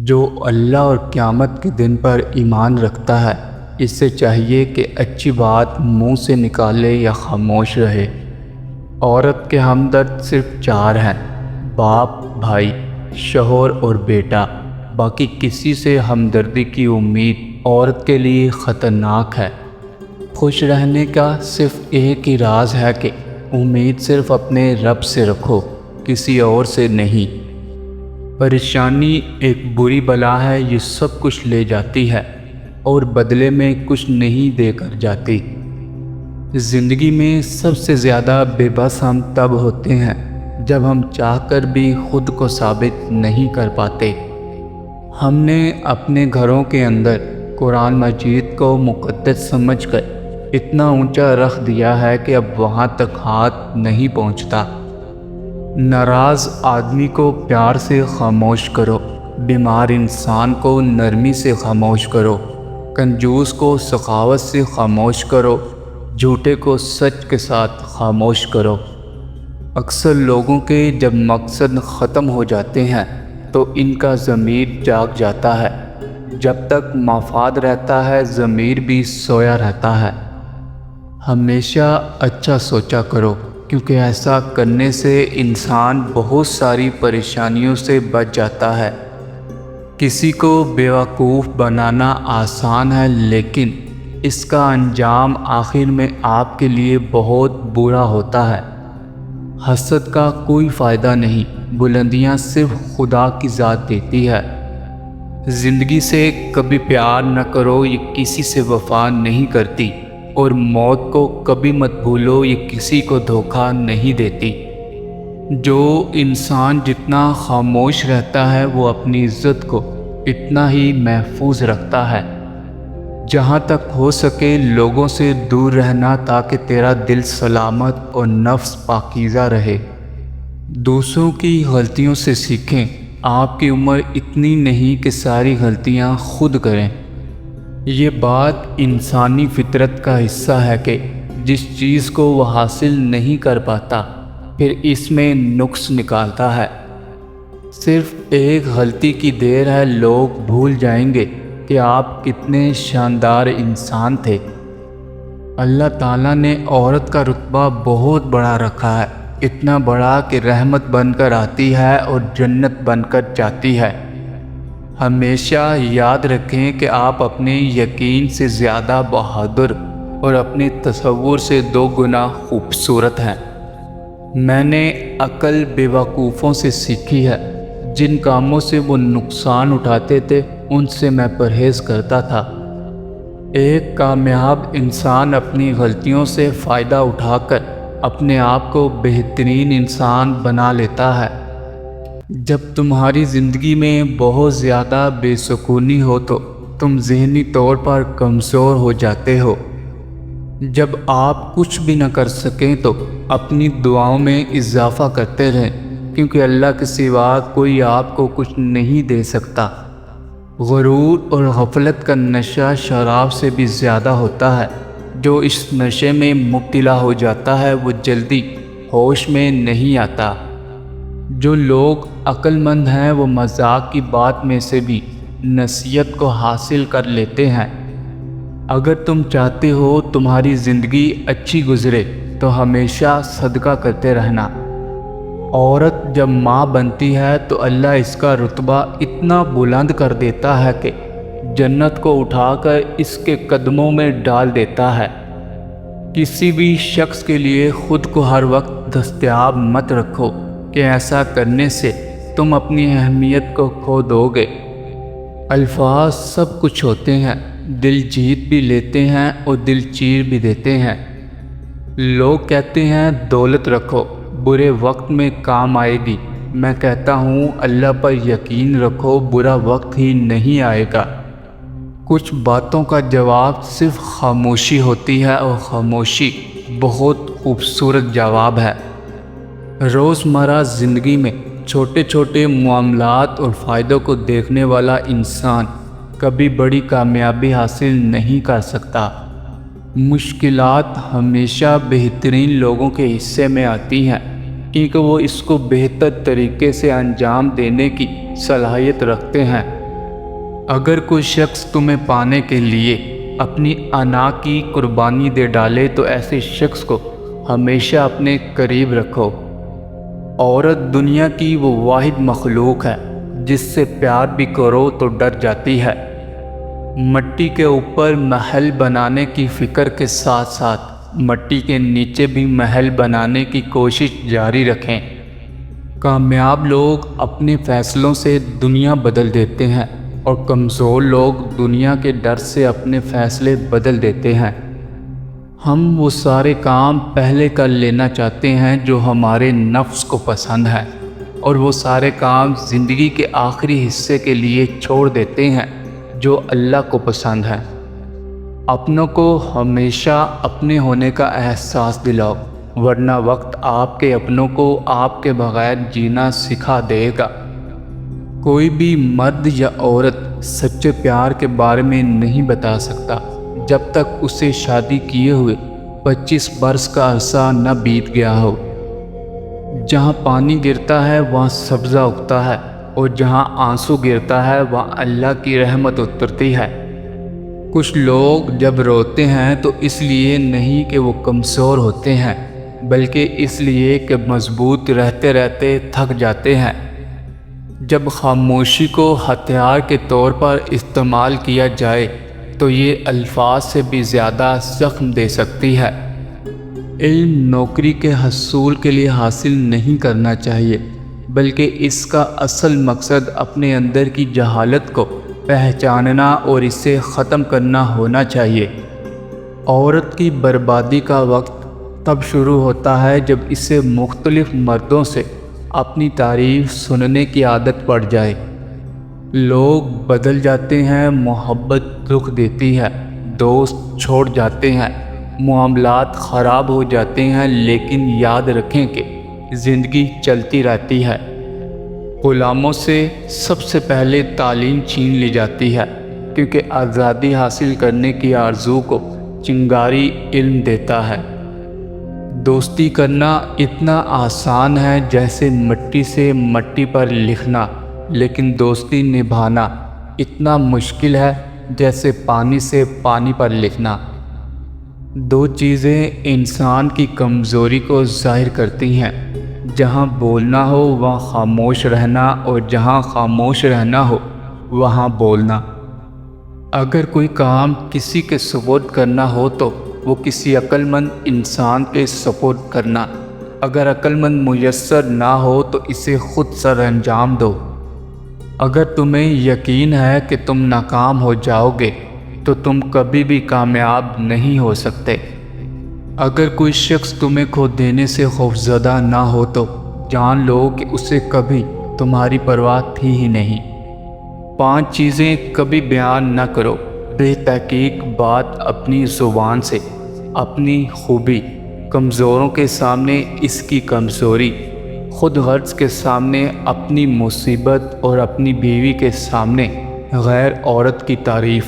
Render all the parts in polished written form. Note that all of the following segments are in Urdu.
جو اللہ اور قیامت کے دن پر ایمان رکھتا ہے، اس سے چاہیے کہ اچھی بات منہ سے نکالے یا خاموش رہے۔ عورت کے ہمدرد صرف چار ہیں: باپ، بھائی، شوہر اور بیٹا۔ باقی کسی سے ہمدردی کی امید عورت کے لیے خطرناک ہے۔ خوش رہنے کا صرف ایک ہی راز ہے کہ امید صرف اپنے رب سے رکھو، کسی اور سے نہیں۔ پریشانی ایک بری بلا ہے، یہ سب کچھ لے جاتی ہے اور بدلے میں کچھ نہیں دے کر جاتی۔ زندگی میں سب سے زیادہ بے بس ہم تب ہوتے ہیں جب ہم چاہ کر بھی خود کو ثابت نہیں کر پاتے۔ ہم نے اپنے گھروں کے اندر قرآن مجید کو مقدس سمجھ کر اتنا اونچا رکھ دیا ہے کہ اب وہاں تک ہاتھ نہیں پہنچتا۔ ناراض آدمی کو پیار سے خاموش کرو، بیمار انسان کو نرمی سے خاموش کرو، کنجوس کو سخاوت سے خاموش کرو، جھوٹے کو سچ کے ساتھ خاموش کرو۔ اکثر لوگوں کے جب مقصد ختم ہو جاتے ہیں تو ان کا ضمیر جاگ جاتا ہے۔ جب تک مفاد رہتا ہے ضمیر بھی سویا رہتا ہے۔ ہمیشہ اچھا سوچا کرو، کیونکہ ایسا کرنے سے انسان بہت ساری پریشانیوں سے بچ جاتا ہے۔ کسی کو بیوقوف بنانا آسان ہے، لیکن اس کا انجام آخر میں آپ کے لیے بہت برا ہوتا ہے۔ حسد کا کوئی فائدہ نہیں، بلندیاں صرف خدا کی ذات دیتی ہے۔ زندگی سے کبھی پیار نہ کرو، یہ کسی سے وفا نہیں کرتی، اور موت کو کبھی مت بھولو، یہ کسی کو دھوکہ نہیں دیتی۔ جو انسان جتنا خاموش رہتا ہے وہ اپنی عزت کو اتنا ہی محفوظ رکھتا ہے۔ جہاں تک ہو سکے لوگوں سے دور رہنا تاکہ تیرا دل سلامت اور نفس پاکیزہ رہے۔ دوسروں کی غلطیوں سے سیکھیں، آپ کی عمر اتنی نہیں کہ ساری غلطیاں خود کریں۔ یہ بات انسانی فطرت کا حصہ ہے کہ جس چیز کو وہ حاصل نہیں کر پاتا پھر اس میں نقص نکالتا ہے۔ صرف ایک غلطی کی دیر ہے، لوگ بھول جائیں گے کہ آپ کتنے شاندار انسان تھے۔ اللہ تعالیٰ نے عورت کا رتبہ بہت بڑا رکھا ہے، اتنا بڑا کہ رحمت بن کر آتی ہے اور جنت بن کر جاتی ہے۔ ہمیشہ یاد رکھیں کہ آپ اپنے یقین سے زیادہ بہادر اور اپنے تصور سے 2 گنا خوبصورت ہیں۔ میں نے عقل بیوقوفوں سے سیکھی ہے، جن کاموں سے وہ نقصان اٹھاتے تھے ان سے میں پرہیز کرتا تھا۔ ایک کامیاب انسان اپنی غلطیوں سے فائدہ اٹھا کر اپنے آپ کو بہترین انسان بنا لیتا ہے۔ جب تمہاری زندگی میں بہت زیادہ بے سکونی ہو تو تم ذہنی طور پر کمزور ہو جاتے ہو۔ جب آپ کچھ بھی نہ کر سکیں تو اپنی دعاؤں میں اضافہ کرتے رہیں، کیونکہ اللہ کے سوا کوئی آپ کو کچھ نہیں دے سکتا۔ غرور اور غفلت کا نشہ شراب سے بھی زیادہ ہوتا ہے۔ جو اس نشے میں مبتلا ہو جاتا ہے وہ جلدی ہوش میں نہیں آتا۔ جو لوگ عقل مند ہیں وہ مذاق کی بات میں سے بھی نصیحت کو حاصل کر لیتے ہیں۔ اگر تم چاہتے ہو تمہاری زندگی اچھی گزرے تو ہمیشہ صدقہ کرتے رہنا۔ عورت جب ماں بنتی ہے تو اللہ اس کا رتبہ اتنا بلند کر دیتا ہے کہ جنت کو اٹھا کر اس کے قدموں میں ڈال دیتا ہے۔ کسی بھی شخص کے لیے خود کو ہر وقت دستیاب مت رکھو کہ ایسا کرنے سے تم اپنی اہمیت کو کھو دو گے۔ الفاظ سب کچھ ہوتے ہیں، دل جیت بھی لیتے ہیں اور دل چیر بھی دیتے ہیں۔ لوگ کہتے ہیں دولت رکھو، برے وقت میں کام آئے گی۔ میں کہتا ہوں اللہ پر یقین رکھو، برا وقت ہی نہیں آئے گا۔ کچھ باتوں کا جواب صرف خاموشی ہوتی ہے، اور خاموشی بہت خوبصورت جواب ہے۔ روزمرہ زندگی میں چھوٹے چھوٹے معاملات اور فائدوں کو دیکھنے والا انسان کبھی بڑی کامیابی حاصل نہیں کر سکتا۔ مشکلات ہمیشہ بہترین لوگوں کے حصے میں آتی ہیں، کیونکہ وہ اس کو بہتر طریقے سے انجام دینے کی صلاحیت رکھتے ہیں۔ اگر کوئی شخص تمہیں پانے کے لیے اپنی انا کی قربانی دے ڈالے تو ایسے شخص کو ہمیشہ اپنے قریب رکھو۔ عورت دنیا کی وہ واحد مخلوق ہے جس سے پیار بھی کرو تو ڈر جاتی ہے۔ مٹی کے اوپر محل بنانے کی فکر کے ساتھ ساتھ مٹی کے نیچے بھی محل بنانے کی کوشش جاری رکھیں۔ کامیاب لوگ اپنے فیصلوں سے دنیا بدل دیتے ہیں اور کمزور لوگ دنیا کے ڈر سے اپنے فیصلے بدل دیتے ہیں۔ ہم وہ سارے کام پہلے کر لینا چاہتے ہیں جو ہمارے نفس کو پسند ہے، اور وہ سارے کام زندگی کے آخری حصے کے لیے چھوڑ دیتے ہیں جو اللہ کو پسند ہے۔ اپنوں کو ہمیشہ اپنے ہونے کا احساس دلاؤ، ورنہ وقت آپ کے اپنوں کو آپ کے بغیر جینا سکھا دے گا۔ کوئی بھی مرد یا عورت سچے پیار کے بارے میں نہیں بتا سکتا جب تک اسے شادی کیے ہوئے 25 برس کا عرصہ نہ بیت گیا ہو۔ جہاں پانی گرتا ہے وہاں سبزہ اگتا ہے، اور جہاں آنسو گرتا ہے وہاں اللہ کی رحمت اترتی ہے۔ کچھ لوگ جب روتے ہیں تو اس لیے نہیں کہ وہ کمزور ہوتے ہیں، بلکہ اس لیے کہ مضبوط رہتے رہتے تھک جاتے ہیں۔ جب خاموشی کو ہتھیار کے طور پر استعمال کیا جائے تو یہ الفاظ سے بھی زیادہ زخم دے سکتی ہے۔ علم نوکری کے حصول کے لیے حاصل نہیں کرنا چاہیے، بلکہ اس کا اصل مقصد اپنے اندر کی جہالت کو پہچاننا اور اسے ختم کرنا ہونا چاہیے۔ عورت کی بربادی کا وقت تب شروع ہوتا ہے جب اسے مختلف مردوں سے اپنی تعریف سننے کی عادت پڑ جائے۔ لوگ بدل جاتے ہیں، محبت دکھ دیتی ہے، دوست چھوڑ جاتے ہیں، معاملات خراب ہو جاتے ہیں، لیکن یاد رکھیں کہ زندگی چلتی رہتی ہے۔ غلاموں سے سب سے پہلے تعلیم چھین لی جاتی ہے، کیونکہ آزادی حاصل کرنے کی آرزو کو چنگاری علم دیتا ہے۔ دوستی کرنا اتنا آسان ہے جیسے مٹی سے مٹی پر لکھنا، لیکن دوستی نبھانا اتنا مشکل ہے جیسے پانی سے پانی پر لکھنا۔ دو چیزیں انسان کی کمزوری کو ظاہر کرتی ہیں، جہاں بولنا ہو وہاں خاموش رہنا، اور جہاں خاموش رہنا ہو وہاں بولنا۔ اگر کوئی کام کسی کے سپرد کرنا ہو تو وہ کسی عقل مند انسان کے سپرد کرنا۔ اگر عقل مند میسر نہ ہو تو اسے خود سر انجام دو۔ اگر تمہیں یقین ہے کہ تم ناکام ہو جاؤ گے تو تم کبھی بھی کامیاب نہیں ہو سکتے۔ اگر کوئی شخص تمہیں کھو دینے سے خوفزدہ نہ ہو تو جان لو کہ اسے کبھی تمہاری پرواہ تھی ہی نہیں۔ 5 چیزیں کبھی بیان نہ کرو۔ بے تحقیق بات اپنی زبان سے، اپنی خوبی، کمزوروں کے سامنے اس کی کمزوری، خود غرض کے سامنے اپنی مصیبت، اور اپنی بیوی کے سامنے غیر عورت کی تعریف۔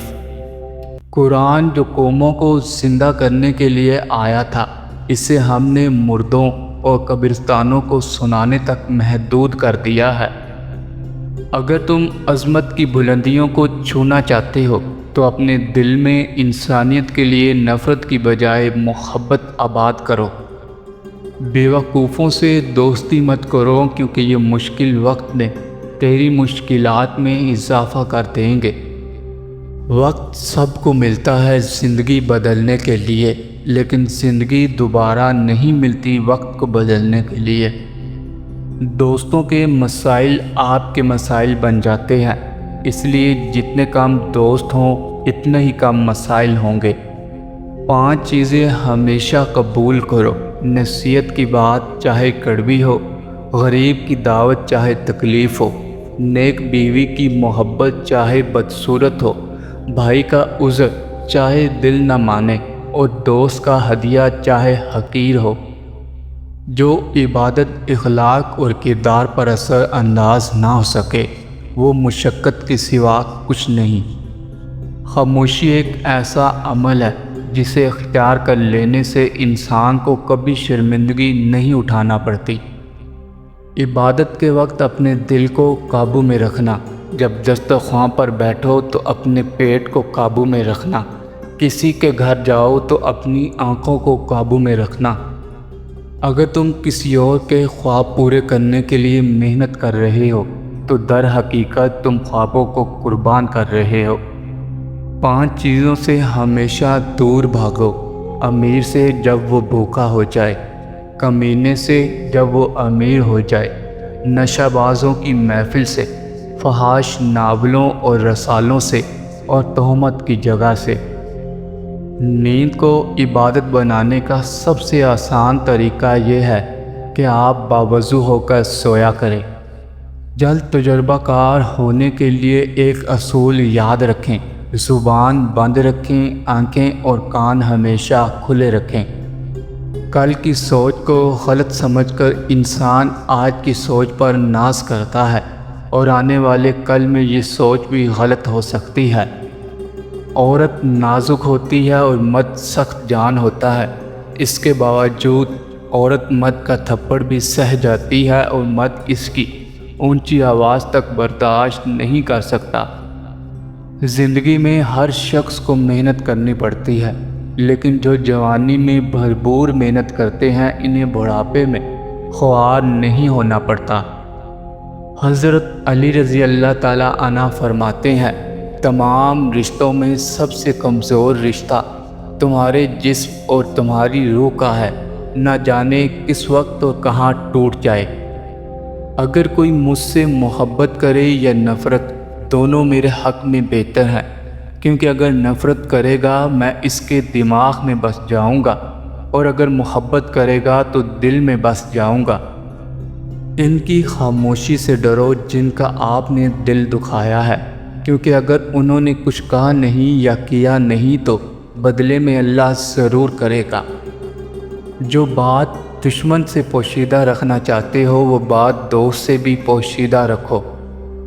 قرآن جو قوموں کو زندہ کرنے کے لیے آیا تھا، اسے ہم نے مردوں اور قبرستانوں کو سنانے تک محدود کر دیا ہے۔ اگر تم عظمت کی بلندیوں کو چھونا چاہتے ہو تو اپنے دل میں انسانیت کے لیے نفرت کی بجائے محبت آباد کرو۔ بیوقوفوں سے دوستی مت کرو، کیونکہ یہ مشکل وقت میں تیری مشکلات میں اضافہ کر دیں گے۔ وقت سب کو ملتا ہے زندگی بدلنے کے لیے، لیکن زندگی دوبارہ نہیں ملتی وقت کو بدلنے کے لیے۔ دوستوں کے مسائل آپ کے مسائل بن جاتے ہیں، اس لیے جتنے کم دوست ہوں اتنے ہی کم مسائل ہوں گے۔ 5 چیزیں ہمیشہ قبول کرو۔ نصیحت کی بات چاہے کڑوی ہو، غریب کی دعوت چاہے تکلیف ہو، نیک بیوی کی محبت چاہے بدصورت ہو، بھائی کا عذر چاہے دل نہ مانے، اور دوست کا ہدیہ چاہے حقیر ہو۔ جو عبادت اخلاق اور کردار پر اثر انداز نہ ہو سکے وہ مشقت کے سوا کچھ نہیں۔ خاموشی ایک ایسا عمل ہے جسے اختیار کر لینے سے انسان کو کبھی شرمندگی نہیں اٹھانا پڑتی۔ عبادت کے وقت اپنے دل کو قابو میں رکھنا، جب دسترخوان پر بیٹھو تو اپنے پیٹ کو قابو میں رکھنا، کسی کے گھر جاؤ تو اپنی آنکھوں کو قابو میں رکھنا۔ اگر تم کسی اور کے خواب پورے کرنے کے لیے محنت کر رہے ہو تو در حقیقت تم خوابوں کو قربان کر رہے ہو۔ 5 چیزوں سے ہمیشہ دور بھاگو۔ امیر سے جب وہ بھوکا ہو جائے، کمینے سے جب وہ امیر ہو جائے، نشہ بازوں کی محفل سے، فحش ناولوں اور رسالوں سے، اور تہمت کی جگہ سے۔ نیند کو عبادت بنانے کا سب سے آسان طریقہ یہ ہے کہ آپ باوضو ہو کر سویا کریں۔ جلد تجربہ کار ہونے کے لیے ایک اصول یاد رکھیں: زبان بند رکھیں، آنکھیں اور کان ہمیشہ کھلے رکھیں۔ کل کی سوچ کو غلط سمجھ کر انسان آج کی سوچ پر ناز کرتا ہے، اور آنے والے کل میں یہ سوچ بھی غلط ہو سکتی ہے۔ عورت نازک ہوتی ہے اور مرد سخت جان ہوتا ہے، اس کے باوجود عورت مرد کا تھپڑ بھی سہ جاتی ہے اور مرد اس کی اونچی آواز تک برداشت نہیں کر سکتا۔ زندگی میں ہر شخص کو محنت کرنی پڑتی ہے، لیکن جو جوانی میں بھرپور محنت کرتے ہیں انہیں بڑھاپے میں خوار نہیں ہونا پڑتا۔ حضرت علی رضی اللہ تعالیٰ عنہ فرماتے ہیں، تمام رشتوں میں سب سے کمزور رشتہ تمہارے جسم اور تمہاری روح کا ہے، نہ جانے کس وقت اور کہاں ٹوٹ جائے۔ اگر کوئی مجھ سے محبت کرے یا نفرت، دونوں میرے حق میں بہتر ہیں، کیونکہ اگر نفرت کرے گا میں اس کے دماغ میں بس جاؤں گا، اور اگر محبت کرے گا تو دل میں بس جاؤں گا۔ ان کی خاموشی سے ڈرو جن کا آپ نے دل دکھایا ہے، کیونکہ اگر انہوں نے کچھ کہا نہیں یا کیا نہیں تو بدلے میں اللہ ضرور کرے گا۔ جو بات دشمن سے پوشیدہ رکھنا چاہتے ہو وہ بات دوست سے بھی پوشیدہ رکھو،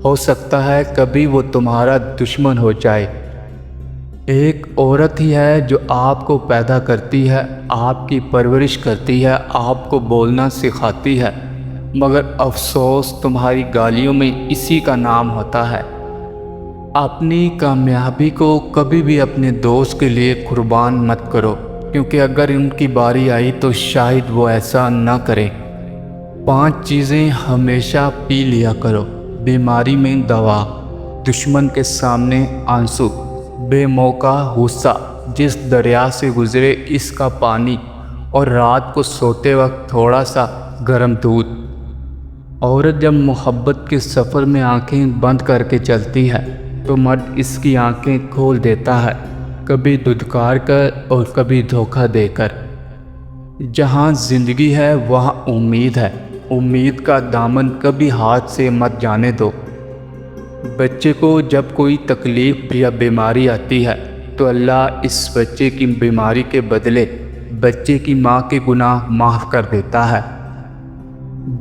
ہو سکتا ہے کبھی وہ تمہارا دشمن ہو جائے۔ ایک عورت ہی ہے جو آپ کو پیدا کرتی ہے، آپ کی پرورش کرتی ہے، آپ کو بولنا سکھاتی ہے، مگر افسوس تمہاری گالیوں میں اسی کا نام ہوتا ہے۔ اپنی کامیابی کو کبھی بھی اپنے دوست کے لیے قربان مت کرو، کیونکہ اگر ان کی باری آئی تو شاید وہ ایسا نہ کرے۔ 5 چیزیں ہمیشہ پی لیا کرو: بیماری میں دوا، دشمن کے سامنے آنسو، بے موقع غصہ، جس دریا سے گزرے اس کا پانی، اور رات کو سوتے وقت تھوڑا سا گرم دودھ۔ عورت جب محبت کے سفر میں آنکھیں بند کر کے چلتی ہے تو مرد اس کی آنکھیں کھول دیتا ہے، کبھی دھتکار کر اور کبھی دھوکہ دے کر۔ جہاں زندگی ہے وہاں امید ہے، امید کا دامن کبھی ہاتھ سے مت جانے دو۔ بچے کو جب کوئی تکلیف یا بیماری آتی ہے تو اللہ اس بچے کی بیماری کے بدلے بچے کی ماں کے گناہ معاف کر دیتا ہے۔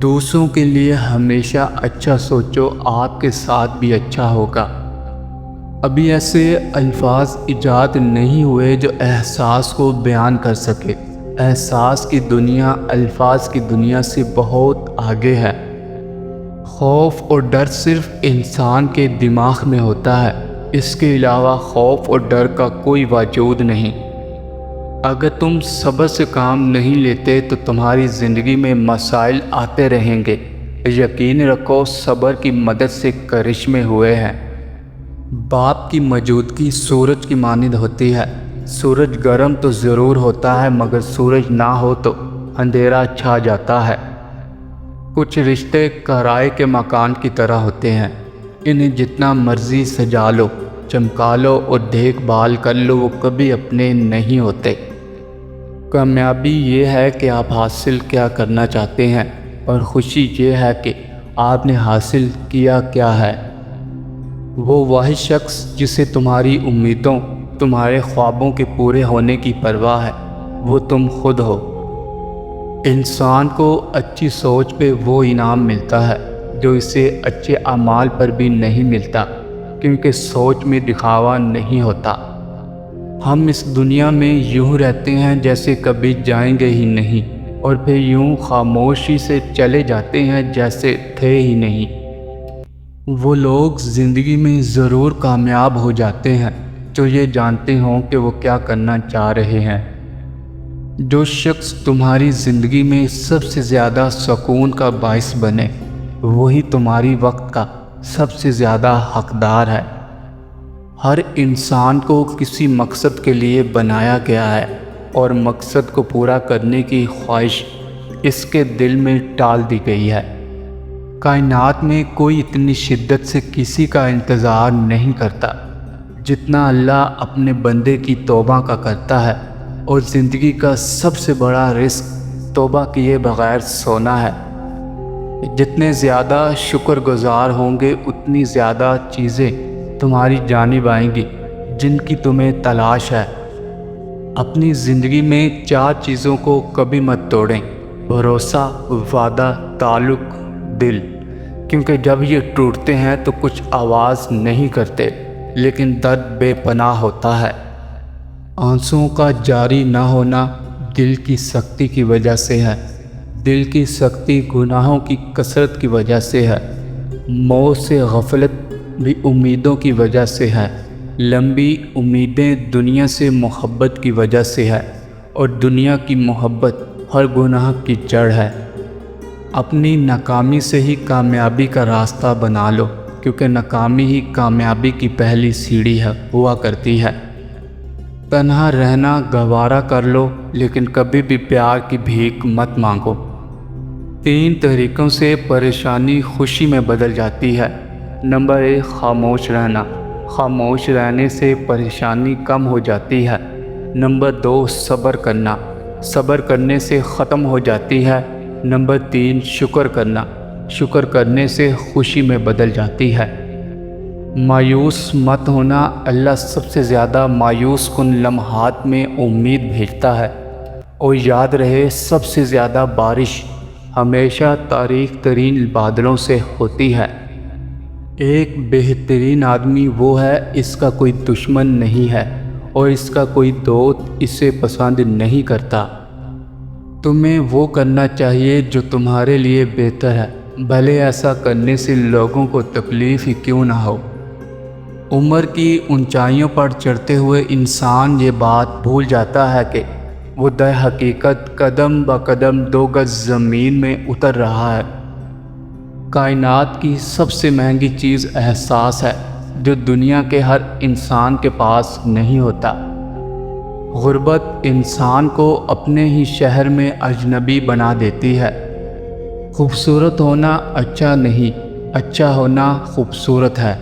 دوسروں کے لیے ہمیشہ اچھا سوچو، آپ کے ساتھ بھی اچھا ہوگا۔ ابھی ایسے الفاظ ایجاد نہیں ہوئے جو احساس کو بیان کر سکے۔ احساس کی دنیا الفاظ کی دنیا سے بہت آگے ہے۔ خوف اور ڈر صرف انسان کے دماغ میں ہوتا ہے، اس کے علاوہ خوف اور ڈر کا کوئی وجود نہیں۔ اگر تم صبر سے کام نہیں لیتے تو تمہاری زندگی میں مسائل آتے رہیں گے۔ یقین رکھو صبر کی مدد سے کرشمے ہوئے ہیں۔ باپ کی موجودگی سورج کی مانند ہوتی ہے۔ سورج گرم تو ضرور ہوتا ہے مگر سورج نہ ہو تو اندھیرا چھا جاتا ہے۔ کچھ رشتے کرائے کے مکان کی طرح ہوتے ہیں، انہیں جتنا مرضی سجا لو، چمکا لو اور دیکھ بھال کر لو، وہ کبھی اپنے نہیں ہوتے۔ کامیابی یہ ہے کہ آپ حاصل کیا کرنا چاہتے ہیں، اور خوشی یہ ہے کہ آپ نے حاصل کیا کیا ہے۔ وہ واحد شخص جسے تمہاری امیدوں، تمہارے خوابوں کے پورے ہونے کی پرواہ ہے، وہ تم خود ہو۔ انسان کو اچھی سوچ پہ وہ انعام ملتا ہے جو اسے اچھے اعمال پر بھی نہیں ملتا، کیونکہ سوچ میں دکھاوا نہیں ہوتا۔ ہم اس دنیا میں یوں رہتے ہیں جیسے کبھی جائیں گے ہی نہیں، اور پھر یوں خاموشی سے چلے جاتے ہیں جیسے تھے ہی نہیں۔ وہ لوگ زندگی میں ضرور کامیاب ہو جاتے ہیں جو یہ جانتے ہوں کہ وہ کیا کرنا چاہ رہے ہیں۔ جو شخص تمہاری زندگی میں سب سے زیادہ سکون کا باعث بنے وہی تمہاری وقت کا سب سے زیادہ حقدار ہے۔ ہر انسان کو کسی مقصد کے لیے بنایا گیا ہے اور مقصد کو پورا کرنے کی خواہش اس کے دل میں ڈال دی گئی ہے۔ کائنات میں کوئی اتنی شدت سے کسی کا انتظار نہیں کرتا جتنا اللہ اپنے بندے کی توبہ کا کرتا ہے، اور زندگی کا سب سے بڑا رزق توبہ کیے بغیر سونا ہے۔ جتنے زیادہ شکر گزار ہوں گے اتنی زیادہ چیزیں تمہاری جانب آئیں گی جن کی تمہیں تلاش ہے۔ اپنی زندگی میں 4 چیزوں کو کبھی مت توڑیں: بھروسہ، وعدہ، تعلق، دل، کیونکہ جب یہ ٹوٹتے ہیں تو کچھ آواز نہیں کرتے لیکن درد بے پناہ ہوتا ہے۔ آنسوؤں کا جاری نہ ہونا دل کی سختی کی وجہ سے ہے۔ دل کی سختی گناہوں کی کثرت کی وجہ سے ہے۔ موت سے غفلت بھی امیدوں کی وجہ سے ہے۔ لمبی امیدیں دنیا سے محبت کی وجہ سے ہے، اور دنیا کی محبت ہر گناہ کی جڑ ہے۔ اپنی ناکامی سے ہی کامیابی کا راستہ بنا لو، کیونکہ ناکامی ہی کامیابی کی پہلی سیڑھی ہوا کرتی ہے۔ تنہا رہنا گوارا کر لو لیکن کبھی بھی پیار کی بھیک مت مانگو۔ 3 طریقوں سے پریشانی خوشی میں بدل جاتی ہے۔ نمبر 1، خاموش رہنا۔ خاموش رہنے سے پریشانی کم ہو جاتی ہے۔ نمبر 2، صبر کرنا۔ صبر کرنے سے ختم ہو جاتی ہے۔ نمبر 3، شکر کرنا۔ شکر کرنے سے خوشی میں بدل جاتی ہے۔ مایوس مت ہونا۔ اللہ سب سے زیادہ مایوس کن لمحات میں امید بھیجتا ہے، اور یاد رہے سب سے زیادہ بارش ہمیشہ تاریک ترین بادلوں سے ہوتی ہے۔ ایک بہترین آدمی وہ ہے اس کا کوئی دشمن نہیں ہے اور اس کا کوئی دوست اسے پسند نہیں کرتا۔ تمہیں وہ کرنا چاہیے جو تمہارے لیے بہتر ہے، بھلے ایسا کرنے سے لوگوں کو تکلیف ہی کیوں نہ ہو۔ عمر کی اونچائیوں پر چڑھتے ہوئے انسان یہ بات بھول جاتا ہے کہ وہ در حقیقت قدم بقدم 2 گز زمین میں اتر رہا ہے۔ کائنات کی سب سے مہنگی چیز احساس ہے جو دنیا کے ہر انسان کے پاس نہیں ہوتا۔ غربت انسان کو اپنے ہی شہر میں اجنبی بنا دیتی ہے۔ خوبصورت ہونا اچھا نہیں، اچھا ہونا خوبصورت ہے۔